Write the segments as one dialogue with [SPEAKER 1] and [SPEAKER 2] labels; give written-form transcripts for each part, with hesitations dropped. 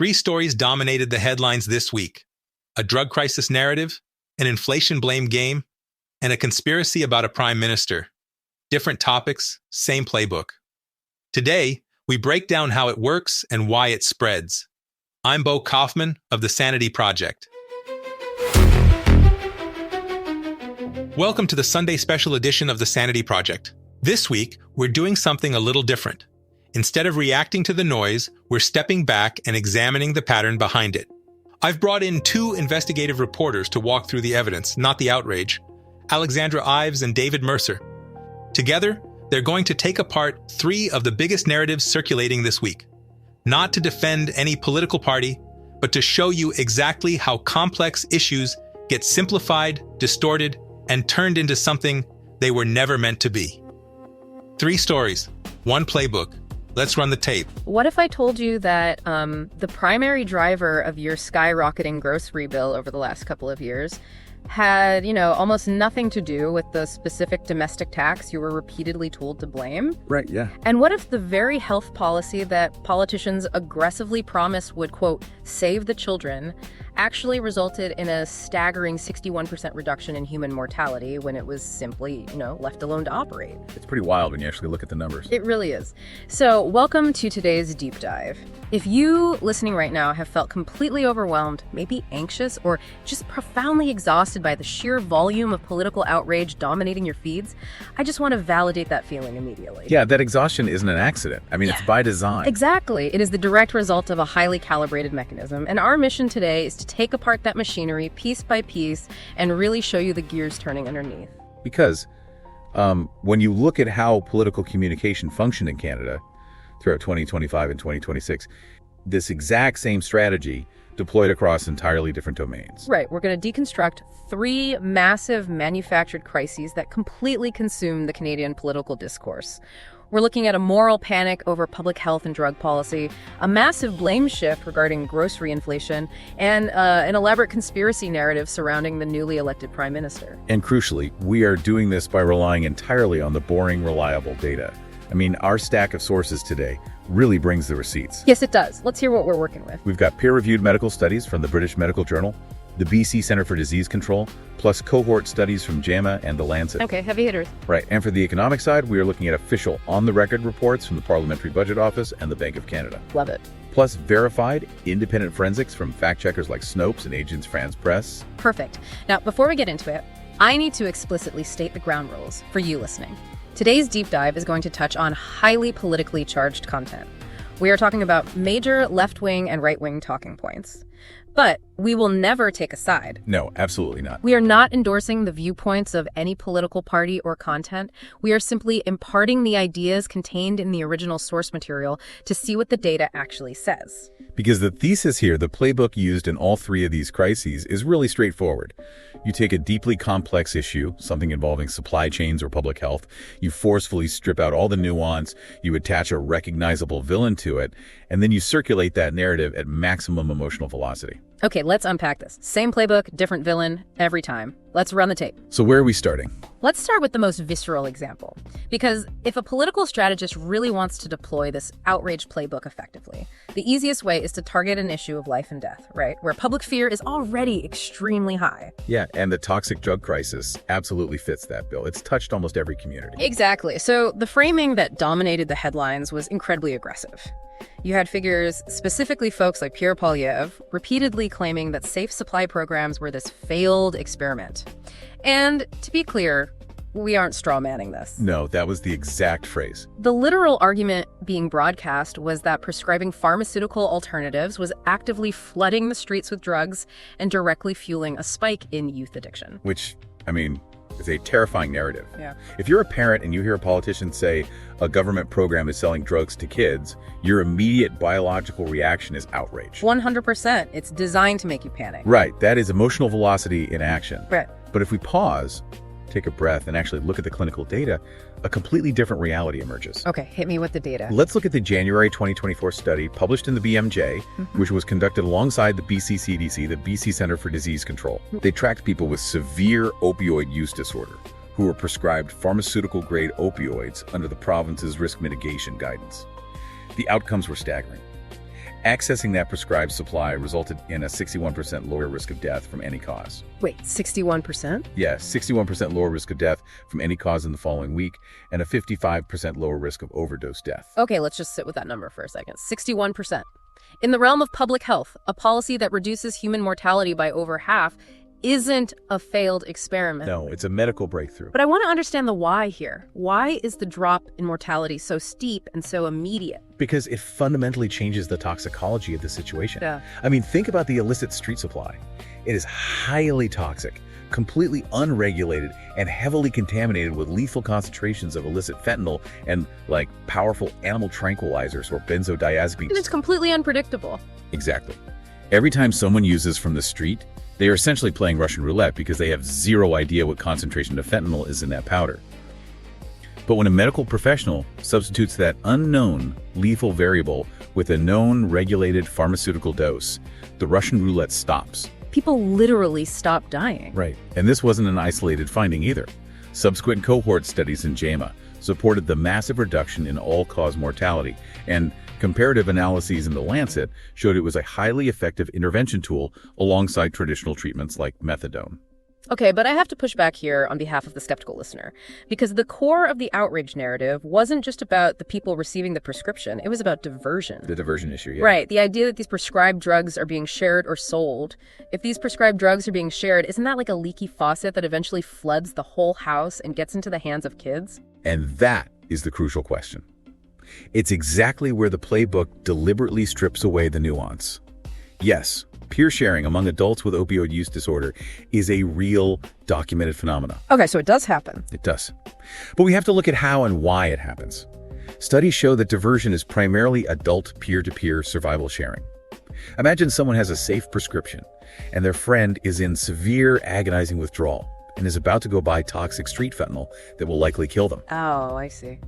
[SPEAKER 1] Three stories dominated the headlines this week: a drug crisis narrative, an inflation blame game, and a conspiracy about a prime minister. Different topics, same playbook. Today, we break down how it works and why it spreads. I'm Bo Kaufman of the Sanity Project. Welcome to the Sunday special edition of the Sanity Project. This week, we're doing something a little different. Instead of reacting to the noise, we're stepping back and examining the pattern behind it. I've brought in two investigative reporters to walk through the evidence, not the outrage: Alexandra Ives and David Mercer. Together, they're going to take apart three of the biggest narratives circulating this week. Not to defend any political party, but to show you exactly how complex issues get simplified, distorted, and turned into something they were never meant to be. Three stories, one playbook. Let's run the tape.
[SPEAKER 2] What if I told you that the primary driver of your skyrocketing grocery bill over the last couple of years had, almost nothing to do with the specific domestic tax you were repeatedly told to blame?
[SPEAKER 3] Right, yeah.
[SPEAKER 2] And what if the very health policy that politicians aggressively promised would, quote, save the children, actually resulted in a staggering 61% reduction in human mortality when it was simply, left alone to operate?
[SPEAKER 3] It's pretty wild when you actually look at the numbers.
[SPEAKER 2] It really is. So welcome to today's deep dive. If you listening right now have felt completely overwhelmed, maybe anxious, or just profoundly exhausted by the sheer volume of political outrage dominating your feeds, I just want to validate that feeling immediately.
[SPEAKER 3] Yeah, that exhaustion isn't an accident. It's by design.
[SPEAKER 2] Exactly. It is the direct result of a highly calibrated mechanism. And our mission today is to take apart that machinery piece by piece and really show you the gears turning underneath.
[SPEAKER 3] Because when you look at how political communication functioned in Canada throughout 2025 and 2026, this exact same strategy deployed across entirely different domains.
[SPEAKER 2] Right. We're going to deconstruct three massive manufactured crises that completely consume the Canadian political discourse. We're looking at a moral panic over public health and drug policy, a massive blame shift regarding grocery inflation, and an elaborate conspiracy narrative surrounding the newly elected prime minister.
[SPEAKER 3] And crucially, we are doing this by relying entirely on the boring, reliable data. Our stack of sources today really brings the receipts.
[SPEAKER 2] Yes, it does. Let's hear what we're working with.
[SPEAKER 3] We've got peer-reviewed medical studies from the British Medical Journal, the BC Centre for Disease Control, plus cohort studies from JAMA and The Lancet.
[SPEAKER 2] Okay, heavy hitters.
[SPEAKER 3] Right, and for the economic side, we are looking at official on-the-record reports from the Parliamentary Budget Office and the Bank of Canada.
[SPEAKER 2] Love it.
[SPEAKER 3] Plus verified, independent forensics from fact-checkers like Snopes and Agence France-Presse.
[SPEAKER 2] Perfect. Now, before we get into it, I need to explicitly state the ground rules for you listening. Today's deep dive is going to touch on highly politically charged content. We are talking about major left-wing and right-wing talking points. But we will never take a side.
[SPEAKER 3] No, absolutely not.
[SPEAKER 2] We are not endorsing the viewpoints of any political party or content. We are simply imparting the ideas contained in the original source material to see what the data actually says.
[SPEAKER 3] Because the thesis here, the playbook used in all three of these crises, is really straightforward. You take a deeply complex issue, something involving supply chains or public health, you forcefully strip out all the nuance, you attach a recognizable villain to it, and then you circulate that narrative at maximum emotional velocity.
[SPEAKER 2] Okay, let's unpack this. Same playbook, different villain, every time. Let's run the tape.
[SPEAKER 3] So where are we starting?
[SPEAKER 2] Let's start with the most visceral example. Because if a political strategist really wants to deploy this outrage playbook effectively, the easiest way is to target an issue of life and death, right? Where public fear is already extremely high.
[SPEAKER 3] Yeah, and the toxic drug crisis absolutely fits that bill. It's touched almost every community.
[SPEAKER 2] Exactly. So the framing that dominated the headlines was incredibly aggressive. You had figures, specifically folks like Pierre Poilievre, repeatedly claiming that safe supply programs were this failed experiment. And to be clear, we aren't straw manning this.
[SPEAKER 3] No, that was the exact phrase.
[SPEAKER 2] The literal argument being broadcast was that prescribing pharmaceutical alternatives was actively flooding the streets with drugs and directly fueling a spike in youth addiction.
[SPEAKER 3] Which, is a terrifying narrative.
[SPEAKER 2] Yeah.
[SPEAKER 3] If you're a parent and you hear a politician say a government program is selling drugs to kids, your immediate biological reaction is outrage.
[SPEAKER 2] 100%. It's designed to make you panic.
[SPEAKER 3] Right. That is emotional velocity in action.
[SPEAKER 2] Right.
[SPEAKER 3] But if we pause, take a breath, and actually look at the clinical data, a completely different reality emerges.
[SPEAKER 2] Okay, hit me with the data.
[SPEAKER 3] Let's look at the January 2024 study published in the BMJ, which was conducted alongside the BC CDC, the BC Centre for Disease Control. They tracked people with severe opioid use disorder who were prescribed pharmaceutical-grade opioids under the province's risk mitigation guidance. The outcomes were staggering. Accessing that prescribed supply resulted in a 61% lower risk of death from any cause.
[SPEAKER 2] Wait, 61%?
[SPEAKER 3] Yeah, 61% lower risk of death from any cause in the following week, and a 55% lower risk of overdose death.
[SPEAKER 2] Okay, let's just sit with that number for a second. 61%. In the realm of public health, a policy that reduces human mortality by over half isn't a failed experiment.
[SPEAKER 3] No, it's a medical breakthrough.
[SPEAKER 2] But I want to understand the why here. Why is the drop in mortality so steep and so immediate?
[SPEAKER 3] Because it fundamentally changes the toxicology of the situation.
[SPEAKER 2] Yeah.
[SPEAKER 3] I mean, think about the illicit street supply. It is highly toxic, completely unregulated, and heavily contaminated with lethal concentrations of illicit fentanyl and, like, powerful animal tranquilizers or benzodiazepines.
[SPEAKER 2] And it's completely unpredictable.
[SPEAKER 3] Exactly. Every time someone uses from the street, they are essentially playing Russian roulette because they have zero idea what concentration of fentanyl is in that powder. But when a medical professional substitutes that unknown lethal variable with a known regulated pharmaceutical dose, the Russian roulette stops.
[SPEAKER 2] People literally stop dying.
[SPEAKER 3] Right. And this wasn't an isolated finding either. Subsequent cohort studies in JAMA supported the massive reduction in all-cause mortality, and comparative analyses in The Lancet showed it was a highly effective intervention tool alongside traditional treatments like methadone.
[SPEAKER 2] Okay, but I have to push back here on behalf of the skeptical listener, because the core of the outrage narrative wasn't just about the people receiving the prescription, it was about diversion.
[SPEAKER 3] The diversion issue, yeah.
[SPEAKER 2] Right, the idea that these prescribed drugs are being shared or sold. If these prescribed drugs are being shared, isn't that like a leaky faucet that eventually floods the whole house and gets into the hands of kids?
[SPEAKER 3] And that is the crucial question. It's exactly where the playbook deliberately strips away the nuance. Yes, peer sharing among adults with opioid use disorder is a real documented phenomenon.
[SPEAKER 2] Okay, so it does happen.
[SPEAKER 3] It does. But we have to look at how and why it happens. Studies show that diversion is primarily adult peer-to-peer survival sharing. Imagine someone has a safe prescription, and their friend is in severe agonizing withdrawal and is about to go buy toxic street fentanyl that will likely kill them.
[SPEAKER 2] Oh, I see.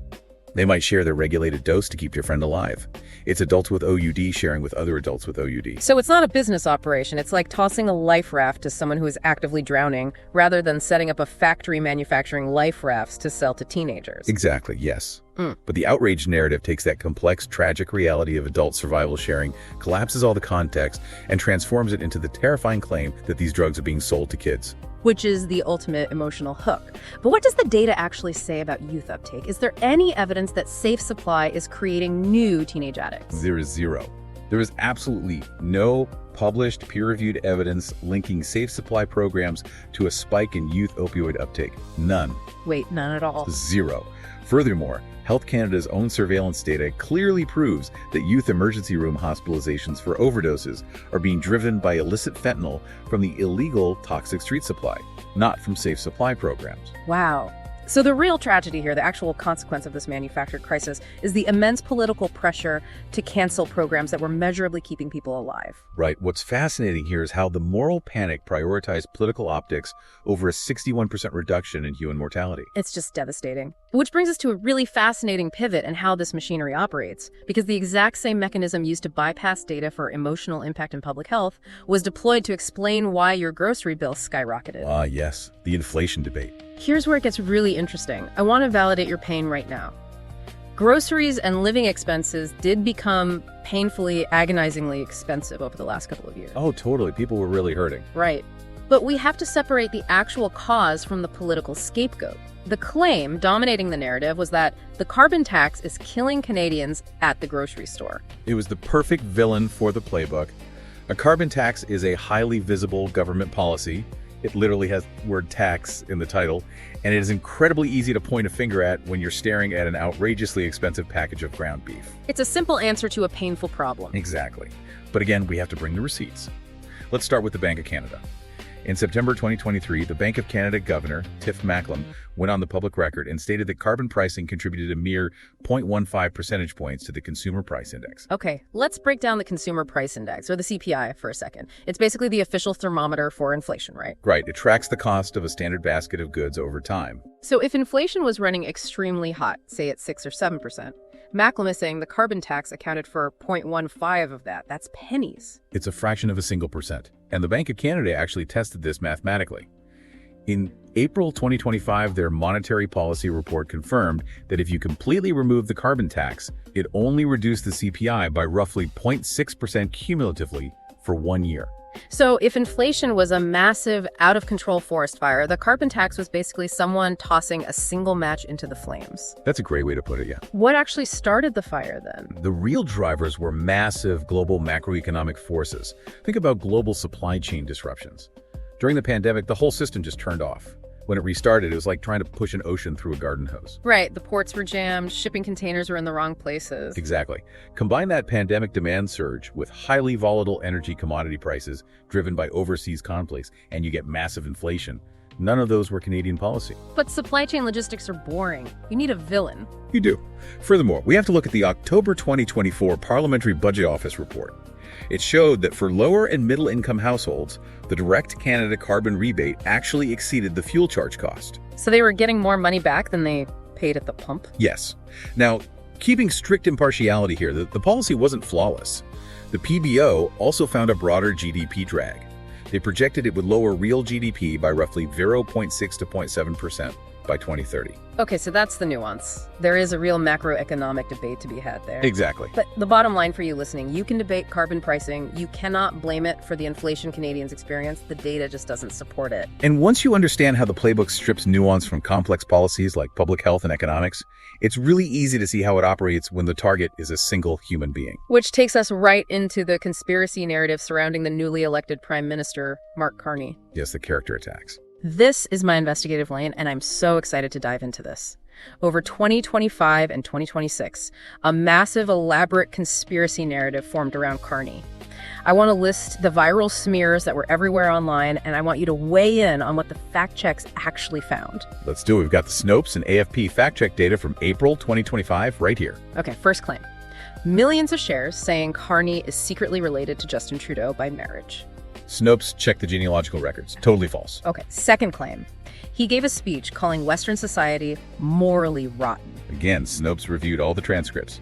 [SPEAKER 3] They might share their regulated dose to keep their friend alive. It's adults with OUD sharing with other adults with OUD.
[SPEAKER 2] So it's not a business operation. It's like tossing a life raft to someone who is actively drowning rather than setting up a factory manufacturing life rafts to sell to teenagers.
[SPEAKER 3] Exactly, yes. But the outrage narrative takes that complex, tragic reality of adult survival sharing, collapses all the context, and transforms it into the terrifying claim that these drugs are being sold to kids.
[SPEAKER 2] Which is the ultimate emotional hook. But what does the data actually say about youth uptake? Is there any evidence that safe supply is creating new teenage addicts?
[SPEAKER 3] There is zero. There is absolutely no published peer-reviewed evidence linking safe supply programs to a spike in youth opioid uptake. None.
[SPEAKER 2] Wait, none at all?
[SPEAKER 3] Zero. Furthermore, Health Canada's own surveillance data clearly proves that youth emergency room hospitalizations for overdoses are being driven by illicit fentanyl from the illegal toxic street supply, not from safe supply programs.
[SPEAKER 2] Wow. So the real tragedy here, the actual consequence of this manufactured crisis, is the immense political pressure to cancel programs that were measurably keeping people alive.
[SPEAKER 3] Right. What's fascinating here is how the moral panic prioritized political optics over a 61% reduction in human mortality.
[SPEAKER 2] It's just devastating. Which brings us to a really fascinating pivot in how this machinery operates, because the exact same mechanism used to bypass data for emotional impact in public health was deployed to explain why your grocery bill skyrocketed.
[SPEAKER 3] Ah, yes. The inflation debate.
[SPEAKER 2] Here's where it gets really interesting. I want to validate your pain right now. Groceries and living expenses did become painfully, agonizingly expensive over the last couple of years.
[SPEAKER 3] Oh, totally. People were really hurting.
[SPEAKER 2] Right. But we have to separate the actual cause from the political scapegoat. The claim dominating the narrative was that the carbon tax is killing Canadians at the grocery store.
[SPEAKER 3] It was the perfect villain for the playbook. A carbon tax is a highly visible government policy. It literally has the word tax in the title, and it is incredibly easy to point a finger at when you're staring at an outrageously expensive package of ground beef.
[SPEAKER 2] It's a simple answer to a painful problem.
[SPEAKER 3] Exactly. But again, we have to bring the receipts. Let's start with the Bank of Canada. In September 2023, the Bank of Canada Governor, Tiff Macklem, went on the public record and stated that carbon pricing contributed a mere 0.15 percentage points to the Consumer Price Index.
[SPEAKER 2] Okay, let's break down the Consumer Price Index, or the CPI, for a second. It's basically the official thermometer for inflation, right?
[SPEAKER 3] Right. It tracks the cost of a standard basket of goods over time.
[SPEAKER 2] So if inflation was running extremely hot, say at 6 or 7%, Macklem is saying the carbon tax accounted for 0.15 of that. That's pennies.
[SPEAKER 3] It's a fraction of a single percent. And the Bank of Canada actually tested this mathematically. In April 2025, their monetary policy report confirmed that if you completely remove the carbon tax, it only reduced the CPI by roughly 0.6% cumulatively for 1 year.
[SPEAKER 2] So if inflation was a massive, out-of-control forest fire, the carbon tax was basically someone tossing a single match into the flames.
[SPEAKER 3] That's a great way to put it, yeah.
[SPEAKER 2] What actually started the fire then?
[SPEAKER 3] The real drivers were massive global macroeconomic forces. Think about global supply chain disruptions. During the pandemic, the whole system just turned off. When it restarted, it was like trying to push an ocean through a garden hose.
[SPEAKER 2] Right, the ports were jammed, shipping containers were in the wrong places.
[SPEAKER 3] Exactly. Combine that pandemic demand surge with highly volatile energy commodity prices driven by overseas conflicts, and you get massive inflation. None of those were Canadian policy.
[SPEAKER 2] But supply chain logistics are boring. You need a villain.
[SPEAKER 3] You do. Furthermore, we have to look at the October 2024 Parliamentary Budget Office report. It showed that for lower and middle-income households, the direct Canada carbon rebate actually exceeded the fuel charge cost.
[SPEAKER 2] So they were getting more money back than they paid at the pump?
[SPEAKER 3] Yes. Now, keeping strict impartiality here, the policy wasn't flawless. The PBO also found a broader GDP drag. They projected it would lower real GDP by roughly 0.6 to 0.7% by 2030.
[SPEAKER 2] Okay, so that's the nuance. There is a real macroeconomic debate to be had there.
[SPEAKER 3] Exactly.
[SPEAKER 2] But the bottom line for you listening, you can debate carbon pricing. You cannot blame it for the inflation Canadians experience. The data just doesn't support it.
[SPEAKER 3] And once you understand how the playbook strips nuance from complex policies like public health and economics, it's really easy to see how it operates when the target is a single human being.
[SPEAKER 2] Which takes us right into the conspiracy narrative surrounding the newly elected Prime Minister, Mark Carney.
[SPEAKER 3] Yes, the character attacks.
[SPEAKER 2] This is my investigative lane, and I'm so excited to dive into this. Over 2025 and 2026, a massive, elaborate conspiracy narrative formed around Carney. I want to list the viral smears that were everywhere online, and I want you to weigh in on what the fact checks actually found.
[SPEAKER 3] Let's do it. We've got the Snopes and AFP fact check data from April 2025 right here.
[SPEAKER 2] Okay, first claim. Millions of shares saying Carney is secretly related to Justin Trudeau by marriage.
[SPEAKER 3] Snopes checked the genealogical records. Totally false.
[SPEAKER 2] Okay, second claim. He gave a speech calling Western society morally rotten.
[SPEAKER 3] Again, Snopes reviewed all the transcripts.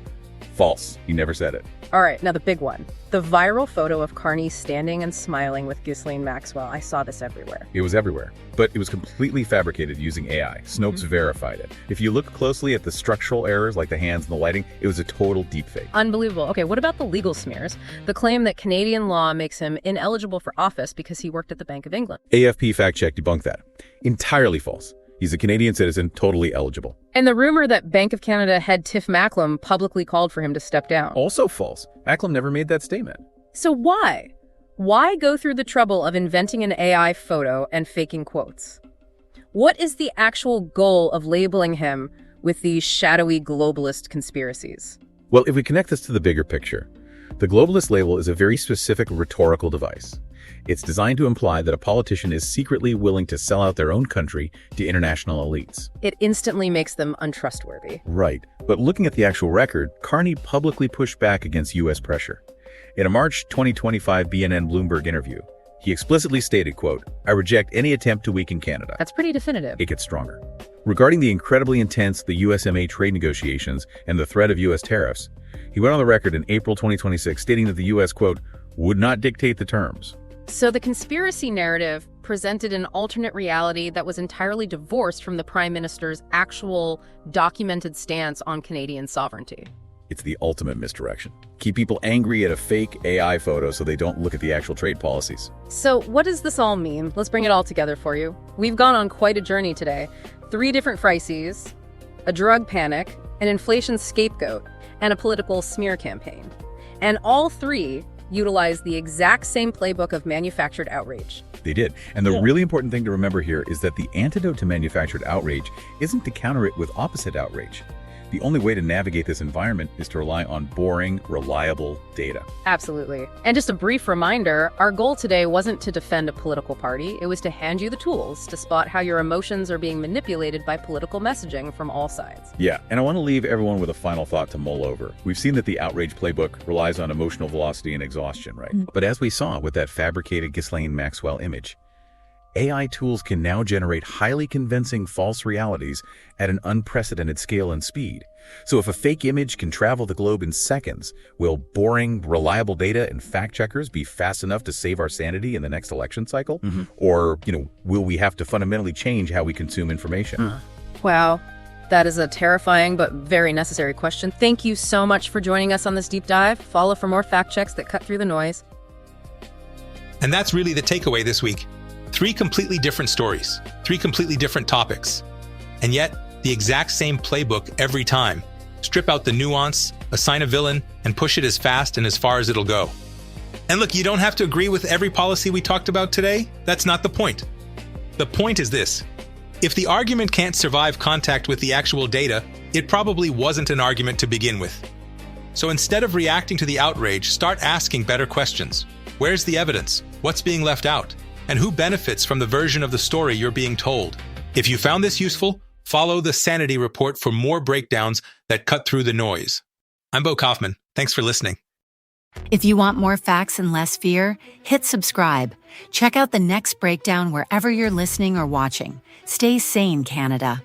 [SPEAKER 3] False. He never said it.
[SPEAKER 2] All right, now the big one. The viral photo of Carney standing and smiling with Ghislaine Maxwell. I saw this everywhere.
[SPEAKER 3] It was everywhere, but it was completely fabricated using AI. Snopes verified it. If you look closely at the structural errors like the hands and the lighting, it was a total deepfake.
[SPEAKER 2] Unbelievable. Okay, what about the legal smears? The claim that Canadian law makes him ineligible for office because he worked at the Bank of England.
[SPEAKER 3] AFP fact check debunked that. Entirely false. He's a Canadian citizen, totally eligible.
[SPEAKER 2] And the rumor that Bank of Canada head Tiff Macklem publicly called for him to step down.
[SPEAKER 3] Also false. Macklem never made that statement.
[SPEAKER 2] So why? Why go through the trouble of inventing an AI photo and faking quotes? What is the actual goal of labeling him with these shadowy globalist conspiracies?
[SPEAKER 3] Well, if we connect this to the bigger picture, the globalist label is a very specific rhetorical device. It's designed to imply that a politician is secretly willing to sell out their own country to international elites.
[SPEAKER 2] It instantly makes them untrustworthy.
[SPEAKER 3] Right. But looking at the actual record, Carney publicly pushed back against U.S. pressure. In a March 2025 BNN Bloomberg interview, he explicitly stated, quote, "I reject any attempt to weaken Canada."
[SPEAKER 2] That's pretty definitive.
[SPEAKER 3] It gets stronger. Regarding the incredibly intense the USMA trade negotiations and the threat of U.S. tariffs, he went on the record in April 2026 stating that the U.S., quote, "would not dictate the terms."
[SPEAKER 2] So the conspiracy narrative presented an alternate reality that was entirely divorced from the Prime Minister's actual documented stance on Canadian sovereignty.
[SPEAKER 3] It's the ultimate misdirection. Keep people angry at a fake AI photo so they don't look at the actual trade policies.
[SPEAKER 2] So what does this all mean? Let's bring it all together for you. We've gone on quite a journey today. 3 different crises, a drug panic, an inflation scapegoat, and a political smear campaign. And all 3 utilize the exact same playbook of manufactured outrage.
[SPEAKER 3] They did. And the really important thing to remember here is that the antidote to manufactured outrage isn't to counter it with opposite outrage. The only way to navigate this environment is to rely on boring, reliable data.
[SPEAKER 2] Absolutely. And just a brief reminder, our goal today wasn't to defend a political party. It was to hand you the tools to spot how your emotions are being manipulated by political messaging from all sides.
[SPEAKER 3] Yeah, and I want to leave everyone with a final thought to mull over. We've seen that the outrage playbook relies on emotional velocity and exhaustion, right? But as we saw with that fabricated Ghislaine Maxwell image, AI tools can now generate highly convincing false realities at an unprecedented scale and speed. So if a fake image can travel the globe in seconds, will boring, reliable data and fact-checkers be fast enough to save our sanity in the next election cycle? Or, will we have to fundamentally change how we consume information?
[SPEAKER 2] Wow. That is a terrifying but very necessary question. Thank you so much for joining us on this deep dive. Follow for more fact checks that cut through the noise.
[SPEAKER 1] And that's really the takeaway this week. 3 completely different stories, 3 completely different topics, and yet the exact same playbook every time. Strip out the nuance, assign a villain, and push it as fast and as far as it'll go. And look, you don't have to agree with every policy we talked about today. That's not the point. The point is this. If the argument can't survive contact with the actual data, it probably wasn't an argument to begin with. So instead of reacting to the outrage, start asking better questions. Where's the evidence? What's being left out? And who benefits from the version of the story you're being told? If you found this useful, follow the Sanity Report for more breakdowns that cut through the noise. I'm Bo Kaufman. Thanks for listening.
[SPEAKER 4] If you want more facts and less fear, hit subscribe. Check out the next breakdown wherever you're listening or watching. Stay sane, Canada.